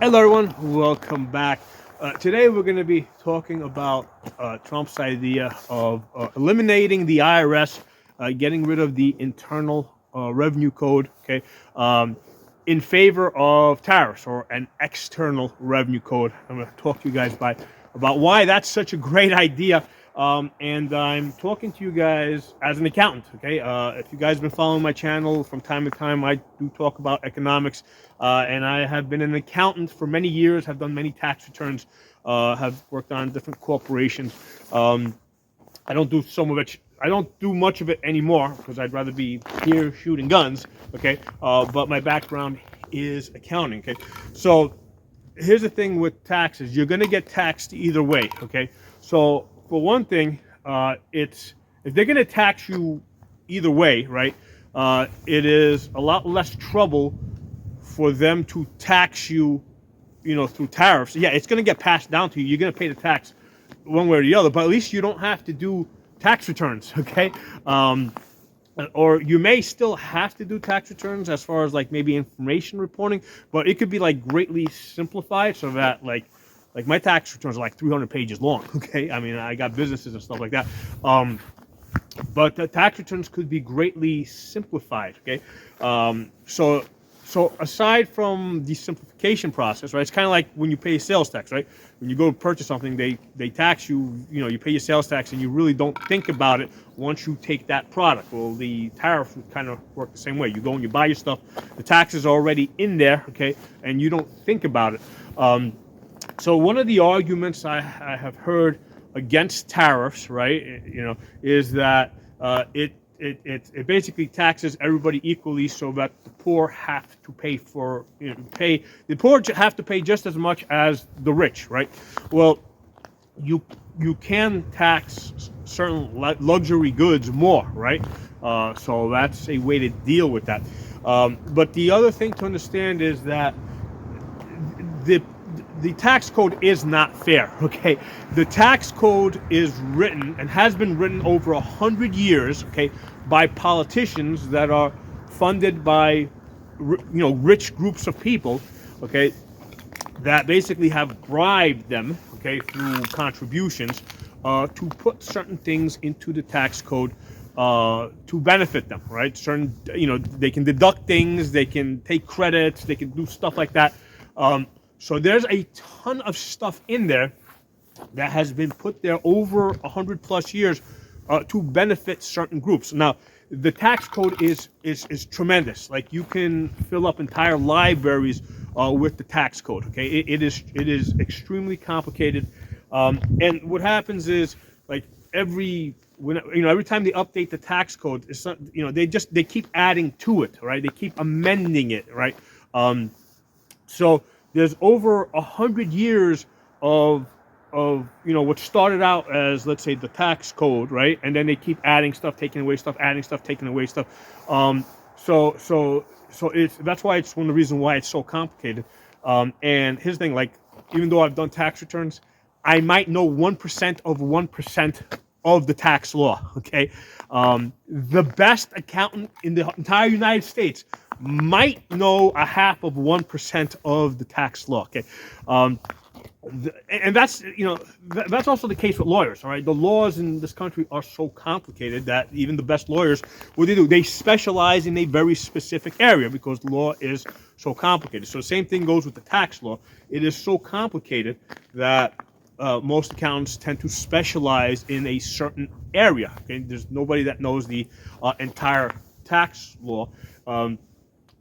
Hello, everyone. Welcome back. Today, we're going to be talking about Trump's idea of eliminating the IRS, getting rid of the Internal Revenue Code, okay, in favor of tariffs or an external revenue code. I'm going to talk to you guys about why that's such a great idea. And I'm talking to you guys as an accountant. Okay, if you guys have been following my channel from time to time, I do talk about economics, and I have been an accountant for many years. Have done many tax returns. Have worked on different corporations. I don't do some of it. I don't do much of it anymore because I'd rather be here shooting guns. Okay, but my background is accounting. Okay, so here's the thing with taxes: you're going to get taxed either way. Okay, so for one thing, it's if they're going to tax you either way, right? It is a lot less trouble for them to tax you, through tariffs. Yeah, it's going to get passed down to you. You're going to pay the tax one way or the other, but at least you don't have to do tax returns. Okay. Or you may still have to do tax returns as far as like maybe information reporting, but it could be like greatly simplified so that like my tax returns are like 300 pages long. Okay, I mean I got businesses and stuff like that, but the tax returns could be greatly simplified. Okay, so aside from the simplification process, right? It's kind of like when you pay sales tax, right? When you go to purchase something, they tax you. You pay your sales tax, and you really don't think about it once you take that product. Well, the tariff would kind of work the same way. You go and you buy your stuff, the tax is already in there, okay, and you don't think about it. So one of the arguments I have heard against tariffs, right, is that it basically taxes everybody equally, so that the poor have to pay for the poor have to pay just as much as the rich, right? Well, you can tax certain luxury goods more, right? So that's a way to deal with that. But the other thing to understand is that the the tax code is not fair. Okay, the tax code is written and has been written over 100 years. Okay, by politicians that are funded by rich groups of people. Okay, that basically have bribed them. Okay, through contributions to put certain things into the tax code to benefit them. Right, certain they can deduct things, they can take credits, they can do stuff like that. So there's a ton of stuff in there that has been put there over 100 plus years to benefit certain groups. Now, the tax code is tremendous. Like you can fill up entire libraries with the tax code. Okay, it is extremely complicated, and what happens is like every time they update the tax code, it's not, they keep adding to it, right? They keep amending it, right? So there's over 100 years of what started out as, let's say, the tax code, right? And then they keep adding stuff, taking away stuff, adding stuff, taking away stuff. So it's that's why it's one of the reasons why it's so complicated. And here's the thing, like even though I've done tax returns, I might know 1% of 1% of the tax law. Okay, the best accountant in the entire United States might know a half of 1% of the tax law. Okay, and that's that's also the case with lawyers. All right, the laws in this country are so complicated that even the best lawyers, what do? They specialize in a very specific area because law is so complicated. So the same thing goes with the tax law. It is so complicated that most accountants tend to specialize in a certain area. Okay, there's nobody that knows the entire tax law,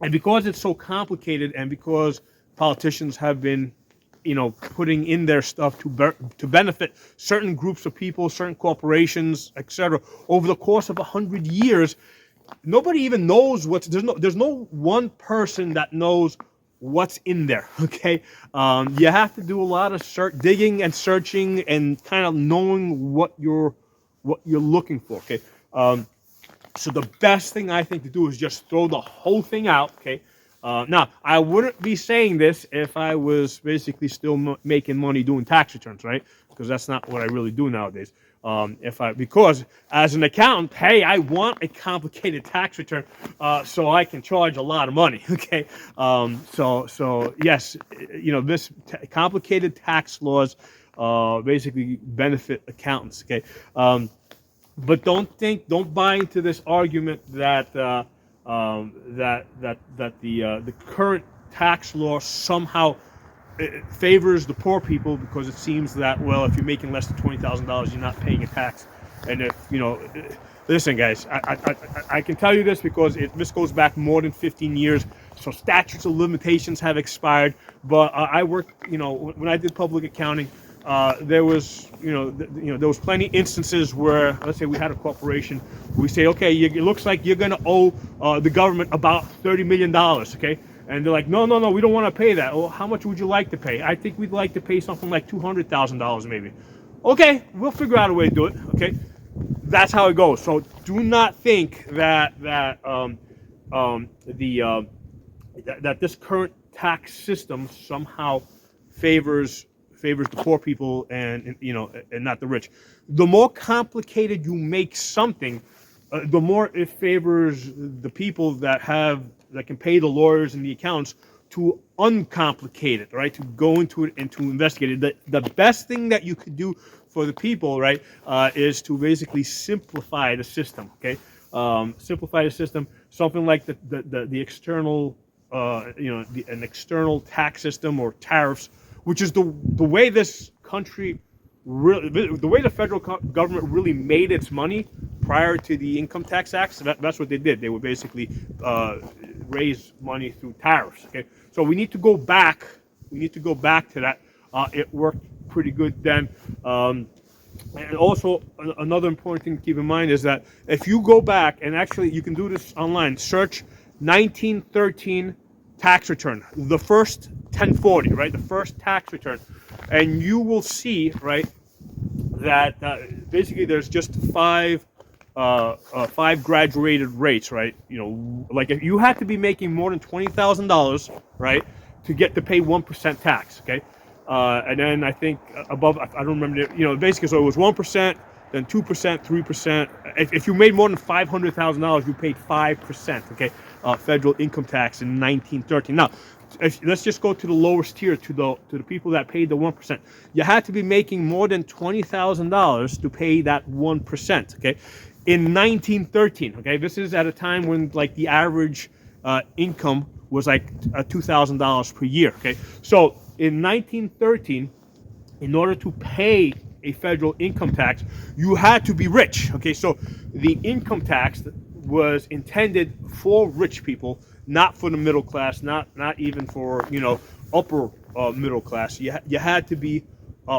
and because it's so complicated, and because politicians have been, putting in their stuff to benefit certain groups of people, certain corporations, etc., over the course of 100 years, nobody even knows there's no one person that knows what's in there. Okay, you have to do a lot of digging and searching and kind of knowing what you're looking for. Okay, so the best thing I think to do is just throw the whole thing out. Okay, now I wouldn't be saying this if I was basically still making money doing tax returns, right? Because that's not what I really do nowadays. Because as an accountant, hey, I want a complicated tax return so I can charge a lot of money. Okay, so yes, this complicated tax laws basically benefit accountants. Okay, but don't buy into this argument that the current tax law somehow it favors the poor people, because it seems that, well, if you're making less than $20,000, you're not paying a tax. And if listen, guys, I can tell you this because this goes back more than 15 years. So statutes of limitations have expired. But I worked, when I did public accounting, there was, there was plenty instances where, let's say we had a corporation, we say, okay, it looks like you're going to owe the government about $30 million, okay? And they're like, no, we don't want to pay that. Well, how much would you like to pay? I think we'd like to pay something like $200,000 maybe. Okay, we'll figure out a way to do it, okay? That's how it goes. So do not think that this current tax system somehow favors the poor people and not the rich. The more complicated you make something, the more it favors the people that can pay the lawyers and the accountants to uncomplicate it, right? To go into it and to investigate it. The best thing that you could do for the people, right, is to basically simplify the system. Okay, simplify the system. Something like the external, an external tax system or tariffs, which is the way this country really, the way the federal government really made its money prior to the Income Tax Act. So that's what they did. They would basically raise money through tariffs. Okay, so we need to go back. We need to go back to that. It worked pretty good then. And also, another important thing to keep in mind is that if you go back, and actually you can do this online, search 1913 tax return, the first 1040, right, the first tax return, and you will see, right, that basically there's just five graduated rates, right? Like if you had to be making more than $20,000, right, to get to pay 1% tax, okay? And then I think above, I don't remember, basically, so it was 1%, then 2%, 3%. If you made more than $500,000, you paid 5%, okay? Federal income tax in 1913. Now, let's just go to the lowest tier, to the people that paid the 1%. You had to be making more than $20,000 to pay that 1%, okay? In 1913, okay? This is at a time when, like, the average income was like $2,000 per year, okay? So in 1913, in order to pay a federal income tax, you had to be rich, okay? So the income tax was intended for rich people, not for the middle class, not even for, upper middle class. You had to be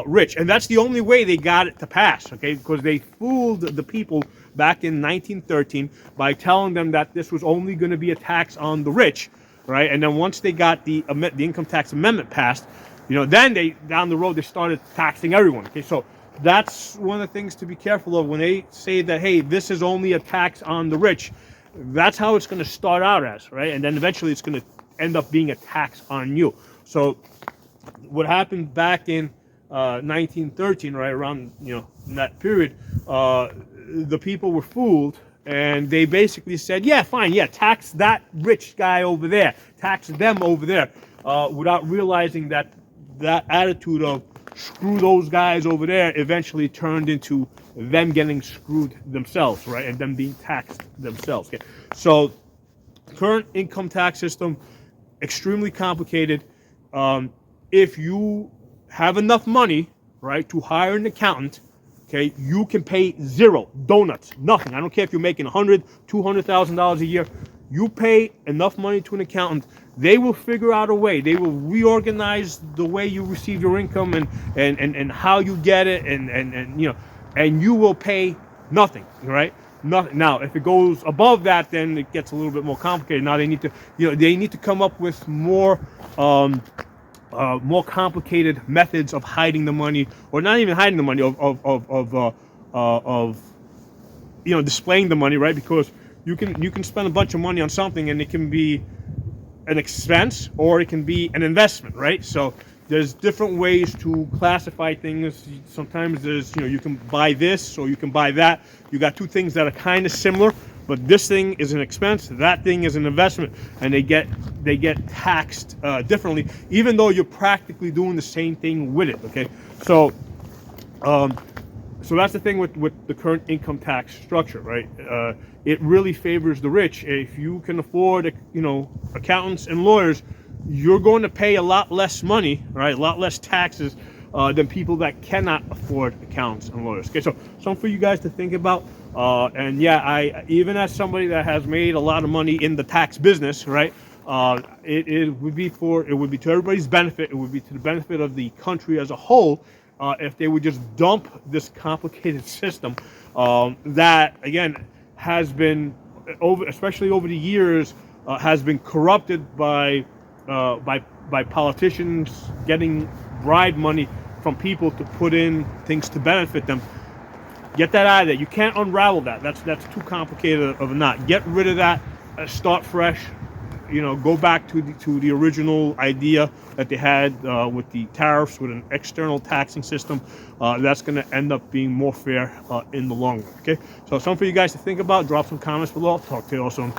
rich, and that's the only way they got it to pass, okay? Because they fooled the people back in 1913 by telling them that this was only going to be a tax on the rich, right? And then once they got the income tax amendment passed, then down the road they started taxing everyone. Okay, so that's one of the things to be careful of when they say that, hey, this is only a tax on the rich. That's how it's going to start out as, right? And then eventually it's going to end up being a tax on you. So what happened back in 1913, right around in that period, the people were fooled. And they basically said, yeah, fine, yeah, tax that rich guy over there, tax them over there, without realizing that attitude of screw those guys over there eventually turned into them getting screwed themselves, right, and them being taxed themselves. Okay? So current income tax system, extremely complicated. If you have enough money, right, to hire an accountant, okay, you can pay zero, donuts, nothing. I don't care if you're making $100,000, $200,000 a year. You pay enough money to an accountant, they will figure out a way. They will reorganize the way you receive your income and how you get it, and you will pay nothing, right? Nothing. Now, if it goes above that, then it gets a little bit more complicated. Now they need to come up with more complicated methods of hiding the money, or not even hiding the money, of displaying the money, right? Because you can spend a bunch of money on something, and it can be an expense or it can be an investment, right? So there's different ways to classify things. Sometimes there's, you can buy this or you can buy that. You got two things that are kind of similar, but this thing is an expense, that thing is an investment, and they get taxed differently, even though you're practically doing the same thing with it. Okay, so so that's the thing with the current income tax structure, right? It really favors the rich. If you can afford, accountants and lawyers, you're going to pay a lot less money, right? A lot less taxes than people that cannot afford accountants and lawyers. Okay, so something for you guys to think about. And yeah, I even as somebody that has made a lot of money in the tax business, right? It would be to everybody's benefit. It would be to the benefit of the country as a whole if they would just dump this complicated system that again has been especially over the years, has been corrupted by politicians getting bribe money from people to put in things to benefit them. Get that out of there. You can't unravel that. That's too complicated of a knot. Get rid of that. Start fresh. Go back to the original idea that they had with the tariffs, with an external taxing system. That's going to end up being more fair in the long run. Okay. So something for you guys to think about. Drop some comments below. Talk to you all soon.